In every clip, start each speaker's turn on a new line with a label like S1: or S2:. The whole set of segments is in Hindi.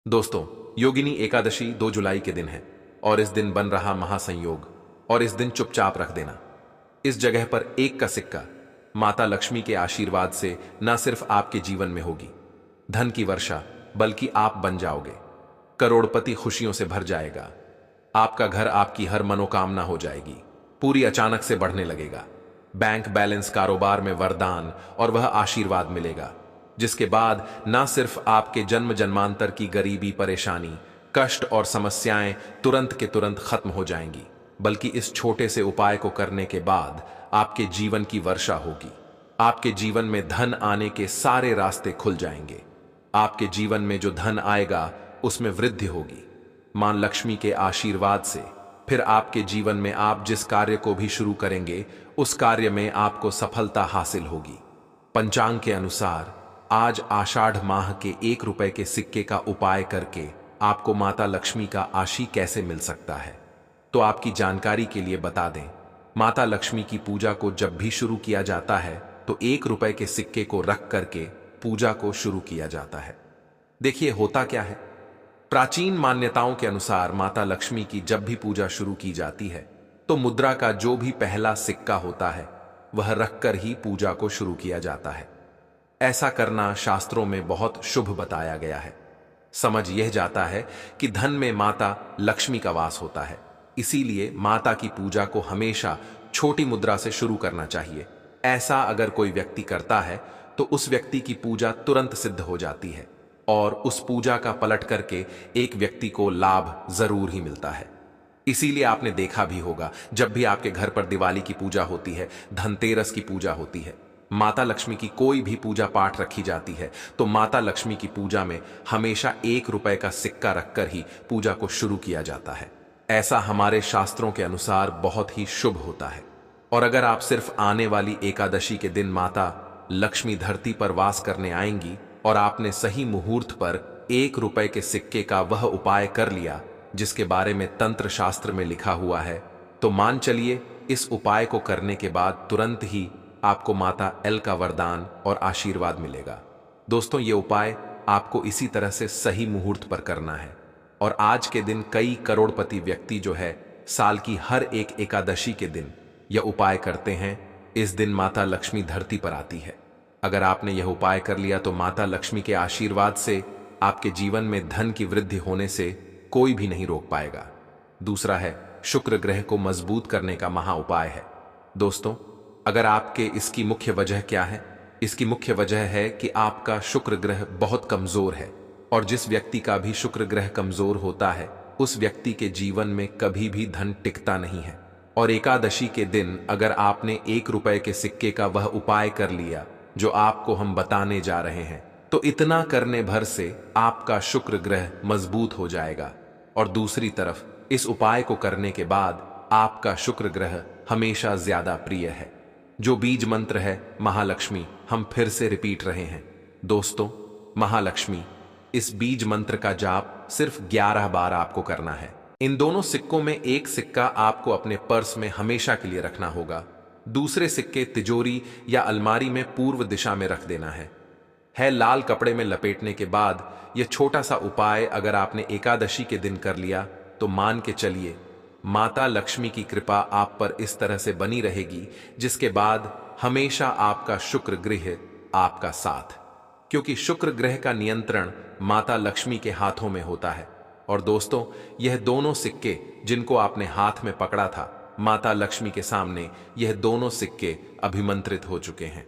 S1: दोस्तों, योगिनी एकादशी 2 जुलाई के दिन है और इस दिन बन रहा महासंयोग। और इस दिन चुपचाप रख देना। इस जगह पर एक का सिक्का माता लक्ष्मी के आशीर्वाद से न सिर्फ आपके जीवन में होगी धन की वर्षा, बल्कि आप बन जाओगे करोड़पति। खुशियों से भर जाएगा आपका घर, आपकी हर मनोकामना हो जाएगी पूरी, अचानक से बढ़ने लगेगा बैंक बैलेंस, कारोबार में वरदान और वह आशीर्वाद मिलेगा जिसके बाद ना सिर्फ आपके जन्म जन्मांतर की गरीबी, परेशानी, कष्ट और समस्याएं तुरंत के तुरंत खत्म हो जाएंगी, बल्कि इस छोटे से उपाय को करने के बाद आपके जीवन की वर्षा होगी। आपके जीवन में धन आने के सारे रास्ते खुल जाएंगे। आपके जीवन में जो धन आएगा उसमें वृद्धि होगी मां लक्ष्मी के आशीर्वाद से। फिर आपके जीवन में आप जिस कार्य को भी शुरू करेंगे उस कार्य में आपको सफलता हासिल होगी। पंचांग के अनुसार आज आषाढ़ माह के 1 रुपए के सिक्के का उपाय करके आपको माता लक्ष्मी का आशीर्वाद कैसे मिल सकता है, तो आपकी जानकारी के लिए बता दें। माता लक्ष्मी की पूजा को जब भी शुरू किया जाता है तो 1 रुपए के सिक्के को रख करके पूजा को शुरू किया जाता है। देखिए होता क्या है, प्राचीन मान्यताओं के अनुसार माता लक्ष्मी की जब भी पूजा शुरू की जाती है तो मुद्रा का जो भी पहला सिक्का होता है वह रखकर ही पूजा को शुरू किया जाता है। ऐसा करना शास्त्रों में बहुत शुभ बताया गया है। समझ यह जाता है कि धन में माता लक्ष्मी का वास होता है, इसीलिए माता की पूजा को हमेशा छोटी मुद्रा से शुरू करना चाहिए। ऐसा अगर कोई व्यक्ति करता है तो उस व्यक्ति की पूजा तुरंत सिद्ध हो जाती है और उस पूजा का पलट करके एक व्यक्ति को लाभ जरूर ही मिलता है। इसीलिए आपने देखा भी होगा, जब भी आपके घर पर दिवाली की पूजा होती है, धनतेरस की पूजा होती है, माता लक्ष्मी की कोई भी पूजा पाठ रखी जाती है तो माता लक्ष्मी की पूजा में हमेशा 1 रुपए का सिक्का रखकर ही पूजा को शुरू किया जाता है। ऐसा हमारे शास्त्रों के अनुसार बहुत ही शुभ होता है। और अगर आप सिर्फ आने वाली एकादशी के दिन माता लक्ष्मी धरती पर वास करने आएंगी और आपने सही मुहूर्त पर 1 रुपए के सिक्के का वह उपाय कर लिया जिसके बारे में तंत्र शास्त्र में लिखा हुआ है, तो मान चलिए इस उपाय को करने के बाद तुरंत ही आपको माता एल का वरदान और आशीर्वाद मिलेगा। दोस्तों, ये उपाय आपको इसी तरह से सही मुहूर्त पर करना है। और आज के दिन कई करोड़पति व्यक्ति जो है साल की हर एक एकादशी के दिन यह उपाय करते हैं। इस दिन माता लक्ष्मी धरती पर आती है। अगर आपने यह उपाय कर लिया तो माता लक्ष्मी के आशीर्वाद से आपके जीवन में धन की वृद्धि होने से कोई भी नहीं रोक पाएगा। दूसरा है शुक्र ग्रह को मजबूत करने का महा उपाय है। दोस्तों, अगर आपके इसकी मुख्य वजह क्या है? इसकी मुख्य वजह है कि आपका शुक्र ग्रह बहुत कमजोर है और जिस व्यक्ति का भी शुक्र ग्रह कमजोर होता है उस व्यक्ति के जीवन में कभी भी धन टिकता नहीं है। और एकादशी के दिन अगर आपने 1 रुपए के सिक्के का वह उपाय कर लिया जो आपको हम बताने जा रहे हैं, तो इतना करने भर से आपका शुक्र ग्रह मजबूत हो जाएगा। और दूसरी तरफ इस उपाय को करने के बाद आपका शुक्र ग्रह हमेशा ज्यादा प्रिय है। जो बीज मंत्र है महालक्ष्मी, हम फिर से रिपीट रहे हैं दोस्तों, महालक्ष्मी, इस बीज मंत्र का जाप सिर्फ 11 बार आपको करना है। इन दोनों सिक्कों में एक सिक्का आपको अपने पर्स में हमेशा के लिए रखना होगा, दूसरे सिक्के तिजोरी या अलमारी में पूर्व दिशा में रख देना है लाल कपड़े में लपेटने के बाद यह छोटा सा उपाय अगर आपने एकादशी के दिन कर लिया तो मान के चलिए माता लक्ष्मी की कृपा आप पर इस तरह से बनी रहेगी जिसके बाद हमेशा आपका शुक्र ग्रह आपका साथ, क्योंकि शुक्र ग्रह का नियंत्रण माता लक्ष्मी के हाथों में होता है। और दोस्तों, यह दोनों सिक्के जिनको आपने हाथ में पकड़ा था माता लक्ष्मी के सामने, यह दोनों सिक्के अभिमंत्रित हो चुके हैं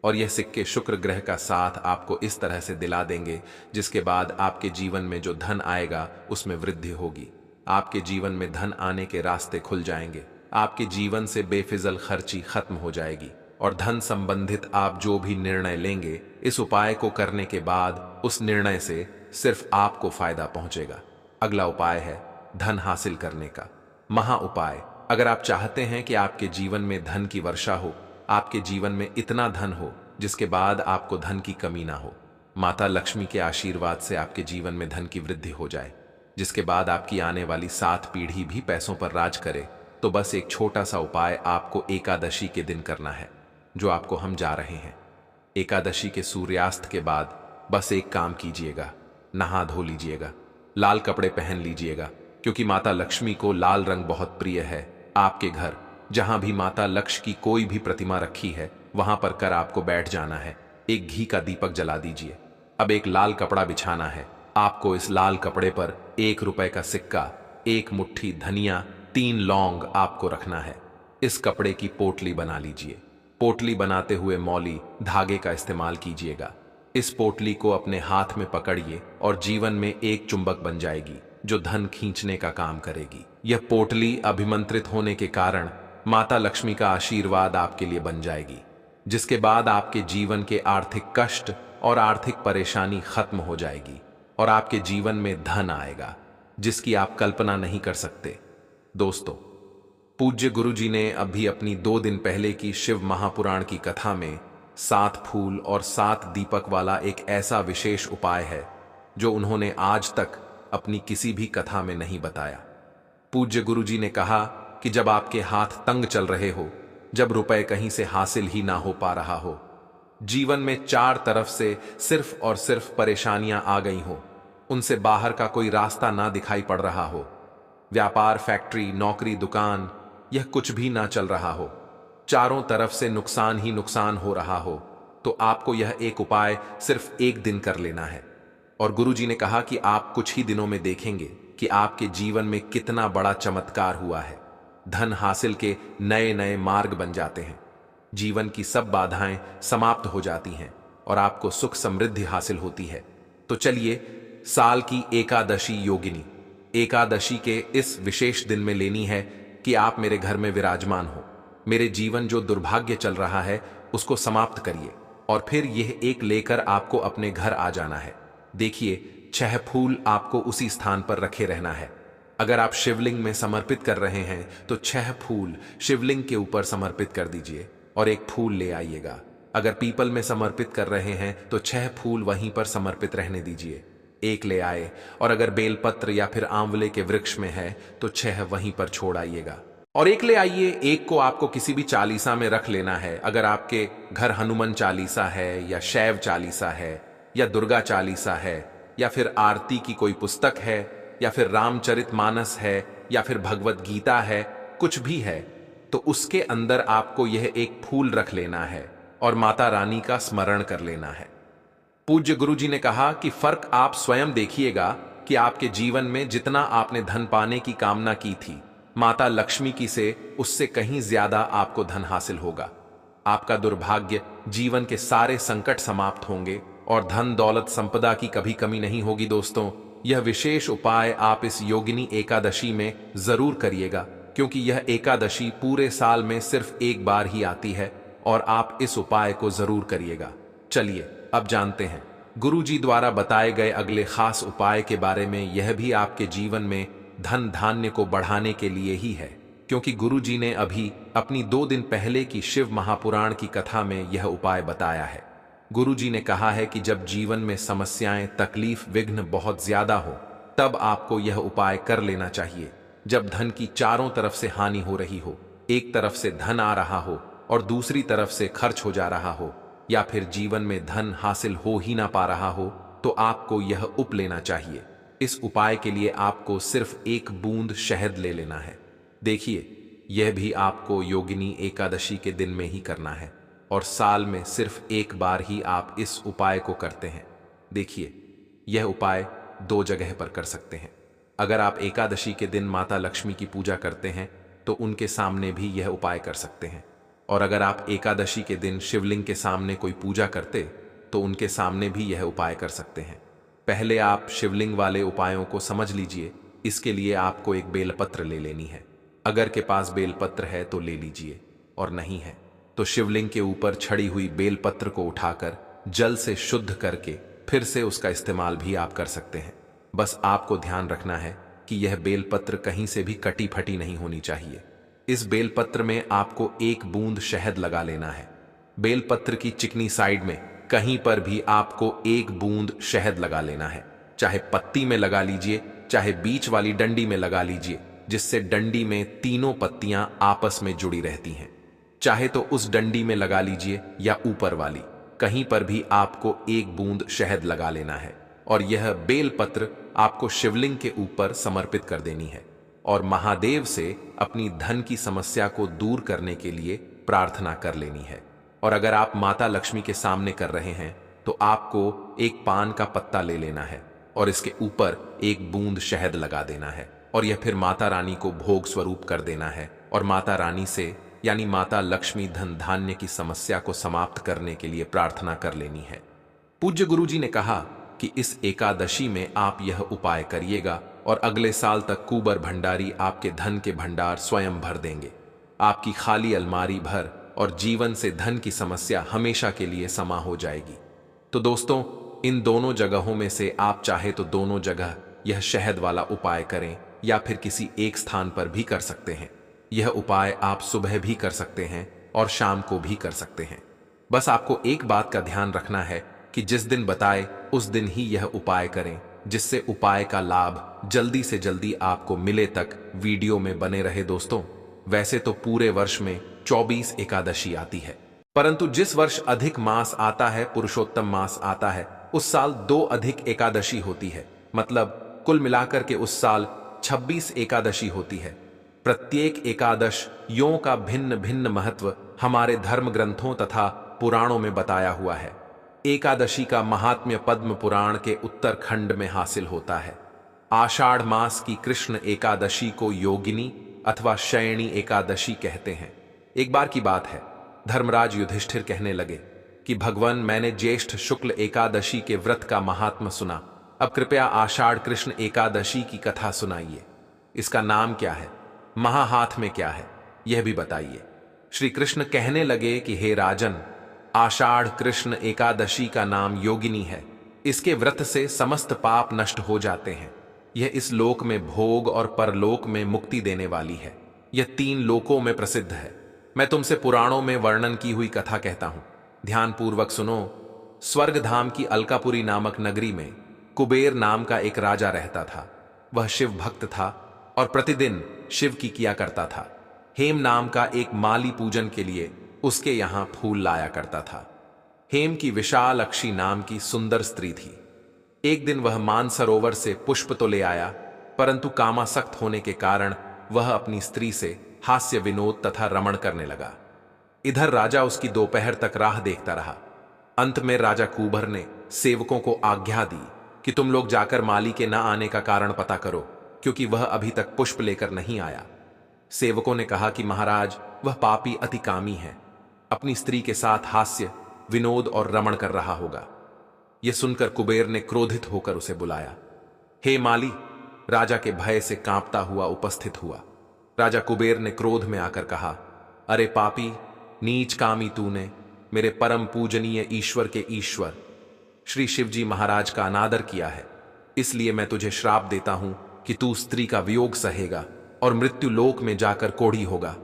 S1: और यह सिक्के शुक्र ग्रह का साथ आपको इस तरह से दिला देंगे जिसके बाद आपके जीवन में जो धन आएगा उसमें वृद्धि होगी। आपके जीवन में धन आने के रास्ते खुल जाएंगे। आपके जीवन से बेफिजल खर्ची खत्म हो जाएगी और धन संबंधित आप जो भी निर्णय लेंगे इस उपाय को करने के बाद उस निर्णय से सिर्फ आपको फायदा पहुंचेगा। अगला उपाय है धन हासिल करने का महा उपाय। अगर आप चाहते हैं कि आपके जीवन में धन की वर्षा हो, आपके जीवन में इतना धन हो जिसके बाद आपको धन की कमी ना हो, माता लक्ष्मी के आशीर्वाद से आपके जीवन में धन की वृद्धि हो जाए, जिसके बाद आपकी आने वाली 7 पीढ़ी भी पैसों पर राज करे, तो बस एक छोटा सा उपाय आपको एकादशी के दिन करना है जो आपको हम जा रहे हैं। एकादशी के सूर्यास्त के बाद बस एक काम कीजिएगा, नहा धो लीजिएगा, लाल कपड़े पहन लीजिएगा, क्योंकि माता लक्ष्मी को लाल रंग बहुत प्रिय है। आपके घर जहां भी माता लक्ष्मी की कोई भी प्रतिमा रखी है, वहां पर कर आपको बैठ जाना है। एक घी का दीपक जला दीजिए। अब एक लाल कपड़ा बिछाना है। आपको इस लाल कपड़े पर 1 रुपए का सिक्का, 1 मुट्ठी धनिया, 3 लौंग आपको रखना है। इस कपड़े की पोटली बना लीजिए। पोटली बनाते हुए मौली धागे का इस्तेमाल कीजिएगा। इस पोटली को अपने हाथ में पकड़िए और जीवन में एक चुंबक बन जाएगी जो धन खींचने का काम करेगी। यह पोटली अभिमंत्रित होने के कारण माता लक्ष्मी का आशीर्वाद आपके लिए बन जाएगी, जिसके बाद आपके जीवन के आर्थिक कष्ट और आर्थिक परेशानी खत्म हो जाएगी और आपके जीवन में धन आएगा जिसकी आप कल्पना नहीं कर सकते। दोस्तों, पूज्य गुरुजी ने अभी अपनी 2 दिन पहले की शिव महापुराण की कथा में 7 फूल और 7 दीपक वाला एक ऐसा विशेष उपाय है जो उन्होंने आज तक अपनी किसी भी कथा में नहीं बताया। पूज्य गुरुजी ने कहा कि जब आपके हाथ तंग चल रहे हो, जब रुपए कहीं से हासिल ही ना हो पा रहा हो, जीवन में 4 तरफ से सिर्फ और सिर्फ परेशानियां आ गई हो, उनसे बाहर का कोई रास्ता ना दिखाई पड़ रहा हो, व्यापार, फैक्ट्री, नौकरी, दुकान, यह कुछ भी ना चल रहा हो, चारों तरफ से नुकसान ही नुकसान हो रहा हो, तो आपको यह एक उपाय सिर्फ 1 दिन कर लेना है। और गुरुजी ने कहा कि आप कुछ ही दिनों में देखेंगे कि आपके जीवन में कितना बड़ा चमत्कार हुआ है। धन हासिल के नए नए मार्ग बन जाते हैं, जीवन की सब बाधाएं समाप्त हो जाती हैं और आपको सुख समृद्धि हासिल होती है। तो चलिए, साल की एकादशी योगिनी एकादशी के इस विशेष दिन में लेनी है कि आप मेरे घर में विराजमान हो। मेरे जीवन जो दुर्भाग्य चल रहा है उसको समाप्त करिए और फिर यह एक लेकर आपको अपने घर आ जाना है। देखिए, 6 फूल आपको उसी स्थान पर रखे रहना है। अगर आप शिवलिंग में समर्पित कर रहे हैं तो 6 फूल शिवलिंग के ऊपर समर्पित कर दीजिए और 1 फूल ले आइएगा। अगर पीपल में समर्पित कर रहे हैं तो 6 फूल वहीं पर समर्पित रहने दीजिए, 1 ले आए। और अगर बेलपत्र या फिर आंवले के वृक्ष में है तो 6 वहीं पर छोड़ आइएगा और 1 ले आइए। 1 को आपको किसी भी चालीसा में रख लेना है। अगर आपके घर हनुमान चालीसा है या शैव चालीसा है या दुर्गा चालीसा है या फिर आरती की कोई पुस्तक है या फिर रामचरितमानस है या फिर भगवत गीता है, कुछ भी है, तो उसके अंदर आपको यह 1 फूल रख लेना है और माता रानी का स्मरण कर लेना है। पूज्य गुरुजी ने कहा कि फर्क आप स्वयं देखिएगा कि आपके जीवन में जितना आपने धन पाने की कामना की थी, माता लक्ष्मी की से उससे कहीं ज्यादा आपको धन हासिल होगा। आपका दुर्भाग्य, जीवन के सारे संकट समाप्त होंगे और धन दौलत संपदा की कभी कमी नहीं होगी। दोस्तों, यह विशेष उपाय आप इस योगिनी एकादशी में जरूर करिएगा, क्योंकि यह एकादशी पूरे साल में सिर्फ एक बार ही आती है और आप इस उपाय को जरूर करिएगा। चलिए अब जानते हैं गुरुजी द्वारा बताए गए अगले खास उपाय के बारे में। यह भी आपके जीवन में धन धान्य को बढ़ाने के लिए ही है, क्योंकि गुरुजी ने अभी अपनी 2 दिन पहले की शिव महापुराण की कथा में यह उपाय बताया है। गुरुजी ने कहा है कि जब जीवन में समस्याएं, तकलीफ, विघ्न बहुत ज्यादा हो, तब आपको यह उपाय कर लेना चाहिए। जब धन की चारों तरफ से हानि हो रही हो, एक तरफ से धन आ रहा हो और दूसरी तरफ से खर्च हो जा रहा हो, या फिर जीवन में धन हासिल हो ही ना पा रहा हो, तो आपको यह उप लेना चाहिए। इस उपाय के लिए आपको सिर्फ 1 बूंद शहद ले लेना है। देखिए, यह भी आपको योगिनी एकादशी के दिन में ही करना है और साल में सिर्फ 1 बार ही आप इस उपाय को करते हैं। देखिए, यह उपाय 2 जगह पर कर सकते हैं। अगर आप एकादशी के दिन माता लक्ष्मी की पूजा करते हैं तो उनके सामने भी यह उपाय कर सकते हैं, और अगर आप एकादशी के दिन शिवलिंग के सामने कोई पूजा करते तो उनके सामने भी यह उपाय कर सकते हैं। पहले आप शिवलिंग वाले उपायों को समझ लीजिए। इसके लिए आपको एक बेलपत्र ले लेनी है। अगर के पास बेलपत्र है तो ले लीजिए, और नहीं है तो शिवलिंग के ऊपर छड़ी हुई बेलपत्र को उठाकर जल से शुद्ध करके फिर से उसका इस्तेमाल भी आप कर सकते हैं। बस आपको ध्यान रखना है कि यह बेलपत्र कहीं से भी कटी फटी नहीं होनी चाहिए। इस बेलपत्र में आपको 1 बूंद शहद लगा लेना है। बेलपत्र की चिकनी साइड में कहीं पर भी आपको 1 बूंद शहद लगा लेना है। चाहे पत्ती में लगा लीजिए, चाहे बीच वाली डंडी में लगा लीजिए, जिससे डंडी में तीनों पत्तियां आपस में जुड़ी रहती हैं। चाहे तो उस डंडी में लगा लीजिए या ऊपर वाली, कहीं पर भी आपको 1 बूंद शहद लगा लेना है। और यह बेलपत्र आपको शिवलिंग के ऊपर समर्पित कर देनी है और महादेव से अपनी धन की समस्या को दूर करने के लिए प्रार्थना कर लेनी है। और अगर आप माता लक्ष्मी के सामने कर रहे हैं तो आपको एक पान का पत्ता ले लेना है और इसके ऊपर एक बूंद शहद लगा देना है और यह फिर माता रानी को भोग स्वरूप कर देना है और माता रानी से यानी माता लक्ष्मी धन धान्य की समस्या को समाप्त करने के लिए प्रार्थना कर लेनी है। पूज्य गुरुजी ने कहा कि इस एकादशी में आप यह उपाय करिएगा और अगले साल तक कुबर भंडारी आपके धन के भंडार स्वयं भर देंगे। आपकी खाली अलमारी भर और जीवन से धन की समस्या हमेशा के लिए समा हो जाएगी। तो दोस्तों, इन दोनों जगहों में से आप चाहे तो दोनों जगह यह शहद वाला उपाय करें या फिर किसी एक स्थान पर भी कर सकते हैं। यह उपाय आप सुबह भी कर सकते हैं और शाम को भी कर सकते हैं। बस आपको एक बात का ध्यान रखना है कि जिस दिन बताए उस दिन ही यह उपाय करें, जिससे उपाय का लाभ जल्दी से जल्दी आपको मिले तक वीडियो में बने रहे। दोस्तों, वैसे तो पूरे वर्ष में 24 एकादशी आती है, परंतु जिस वर्ष अधिक मास आता है, पुरुषोत्तम मास आता है, उस साल 2 अधिक एकादशी होती है। मतलब कुल मिलाकर के उस साल 26 एकादशी होती है। प्रत्येक एकादश यों का भिन्न भिन्न महत्व हमारे धर्म ग्रंथों तथा पुराणों में बताया हुआ है। एकादशी का महात्म्य पद्म पुराण के उत्तरखंड में हासिल होता है। आषाढ़ मास की कृष्ण एकादशी को योगिनी अथवा शयनी एकादशी कहते हैं। एक बार की बात है, धर्मराज युधिष्ठिर कहने लगे कि भगवान, मैंने ज्येष्ठ शुक्ल एकादशी के व्रत का महात्म्य सुना, अब कृपया आषाढ़ कृष्ण एकादशी की कथा सुनाइए। इसका नाम क्या है, महाहाथ में क्या है, यह भी बताइए। श्री कृष्ण कहने लगे कि हे राजन, आषाढ़ कृष्ण एकादशी का नाम योगिनी है। इसके व्रत से समस्त पाप नष्ट हो जाते हैं। यह इस लोक में भोग और परलोक में मुक्ति देने वाली है। यह 3 लोकों में प्रसिद्ध है। मैं तुमसे पुराणों में वर्णन की हुई कथा कहता हूं, ध्यान पूर्वक सुनो। स्वर्ग धाम की अलकापुरी नामक नगरी में कुबेर नाम का एक राजा रहता था। वह शिव भक्त था और प्रतिदिन शिव की किया करता था। हेम नाम का एक माली पूजन के लिए उसके यहां फूल लाया करता था। हेम की विशालाक्षी नाम की सुंदर स्त्री थी। एक दिन वह मानसरोवर से पुष्प तो ले आया, परंतु कामासक्त होने के कारण वह अपनी स्त्री से हास्य विनोद तथा रमण करने लगा। इधर राजा उसकी दोपहर तक राह देखता रहा। अंत में राजा कुबर ने सेवकों को आज्ञा दी कि तुम लोग जाकर माली के न आने का कारण पता करो, क्योंकि वह अभी तक पुष्प लेकर नहीं आया। सेवकों ने कहा कि महाराज, वह पापी अति कामी है, अपनी स्त्री के साथ हास्य विनोद और रमण कर रहा होगा। यह सुनकर कुबेर ने क्रोधित होकर उसे बुलाया। हे माली, राजा के भय से कांपता हुआ उपस्थित हुआ। राजा कुबेर ने क्रोध में आकर कहा, अरे पापी, नीच कामी, तूने मेरे परम पूजनीय ईश्वर के ईश्वर श्री शिवजी महाराज का अनादर किया है, इसलिए मैं तुझे श्राप देता हूं कि तू स्त्री का वियोग सहेगा और मृत्यु लोक में जाकर कोढ़ी होगा।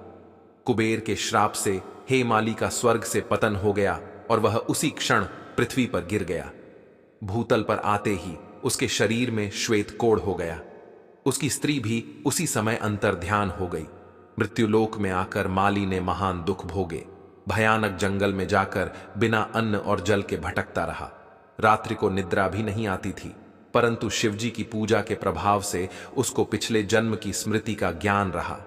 S1: कुबेर के श्राप से हे माली का स्वर्ग से पतन हो गया और वह उसी क्षण पृथ्वी पर गिर गया। भूतल पर आते ही उसके शरीर में श्वेत कोढ़ हो गया। उसकी स्त्री भी उसी समय अंतर्ध्यान हो गई। मृत्युलोक में आकर माली ने महान दुख भोगे। भयानक जंगल में जाकर बिना अन्न और जल के भटकता रहा। रात्रि को निद्रा भी नहीं आती थी, परंतु शिवजी की पूजा के प्रभाव से उसको पिछले जन्म की स्मृति का ज्ञान रहा।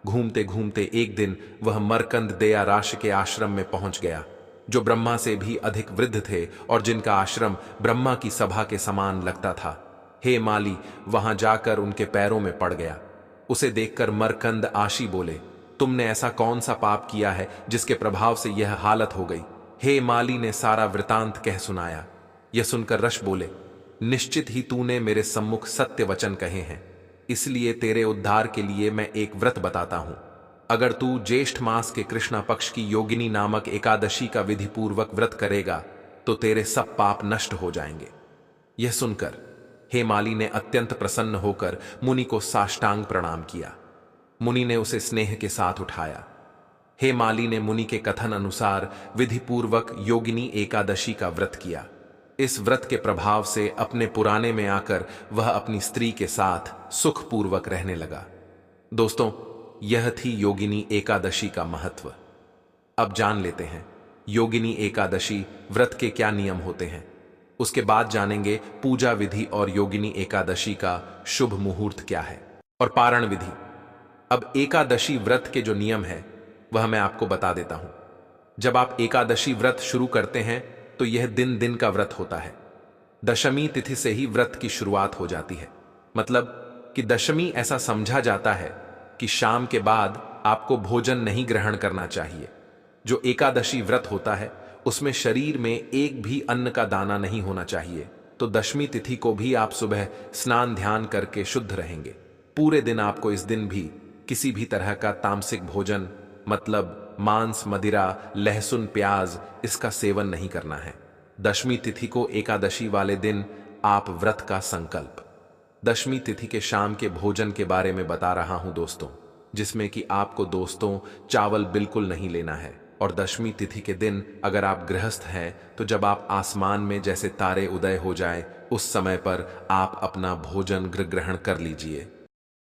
S1: घूमते घूमते एक दिन वह मरकंद दया राशि के आश्रम में पहुंच गया, जो ब्रह्मा से भी अधिक वृद्ध थे और जिनका आश्रम ब्रह्मा की सभा के समान लगता था। हे माली वहां जाकर उनके पैरों में पड़ गया। उसे देखकर मरकंद आशी बोले, तुमने ऐसा कौन सा पाप किया है जिसके प्रभाव से यह हालत हो गई। हे माली ने सारा वृतांत कह सुनाया। यह सुनकर रश बोले, निश्चित ही तूने मेरे सम्मुख सत्य वचन कहे हैं, इसलिए तेरे उद्धार के लिए मैं एक व्रत बताता हूं। अगर तू ज्येष्ठ मास के कृष्णा पक्ष की योगिनी नामक एकादशी का विधि पूर्वक व्रत करेगा तो तेरे सब पाप नष्ट हो जाएंगे। यह सुनकर हे माली ने अत्यंत प्रसन्न होकर मुनि को साष्टांग प्रणाम किया। मुनि ने उसे स्नेह के साथ उठाया। हे माली ने मुनि के कथन अनुसार विधि पूर्वक योगिनी एकादशी का व्रत किया। इस व्रत के प्रभाव से अपने पुराने में आकर वह अपनी स्त्री के साथ सुखपूर्वक रहने लगा। दोस्तों, यह थी योगिनी एकादशी का महत्व। अब जान लेते हैं योगिनी एकादशी व्रत के क्या नियम होते हैं। उसके बाद जानेंगे पूजा विधि और योगिनी एकादशी का शुभ मुहूर्त क्या है और पारण विधि। अब एकादशी व्रत के जो नियम है वह मैं आपको बता देता हूं। जब आप एकादशी व्रत शुरू करते हैं तो यह दिन दिन का व्रत होता है। दशमी तिथि से ही व्रत की शुरुआत हो जाती है। मतलब कि दशमी ऐसा समझा जाता है कि शाम के बाद आपको भोजन नहीं ग्रहण करना चाहिए। जो एकादशी व्रत होता है उसमें शरीर में एक भी अन्न का दाना नहीं होना चाहिए। तो दशमी तिथि को भी आप सुबह स्नान ध्यान करके शुद्ध रहेंगे। पूरे दिन आपको इस दिन भी किसी भी तरह का तामसिक भोजन मतलब मांस मदिरा लहसुन प्याज इसका सेवन नहीं करना है। दशमी तिथि को एकादशी वाले दिन आप व्रत का संकल्प। दशमी तिथि के शाम के भोजन के बारे में बता रहा हूं दोस्तों, जिसमें कि आपको दोस्तों चावल बिल्कुल नहीं लेना है। और दशमी तिथि के दिन अगर आप गृहस्थ हैं तो जब आप आसमान में जैसे तारे उदय हो जाए उस समय पर आप अपना भोजन ग्रहण कर लीजिए।